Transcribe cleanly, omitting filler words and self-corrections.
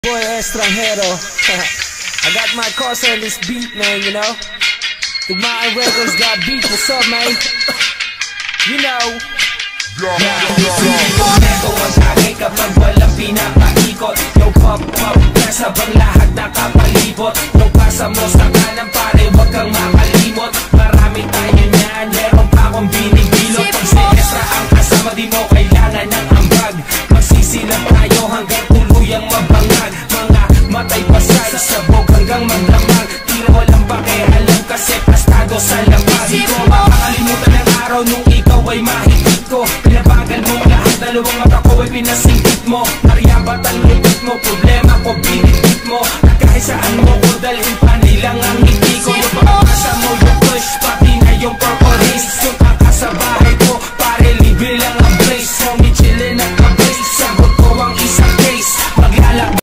Boy Estranjero. I got my cosa in this beat, man, you know. Tugmaan Records got beat, what's up, man? You know. Ito ang tagay kapag walang pinapaikot. Yo pop pop, nasa bang lahat nakapalibot. Yo pasa mo sa kanan pare, wag kang makalimot. Marami tayo niyan, meron pa akong binibilot. Pag si Estra ang kasama, di mo kailangan ng ambag. Magsisilap tayo hanggang tuluyang mabangag. Mga matay pasay sa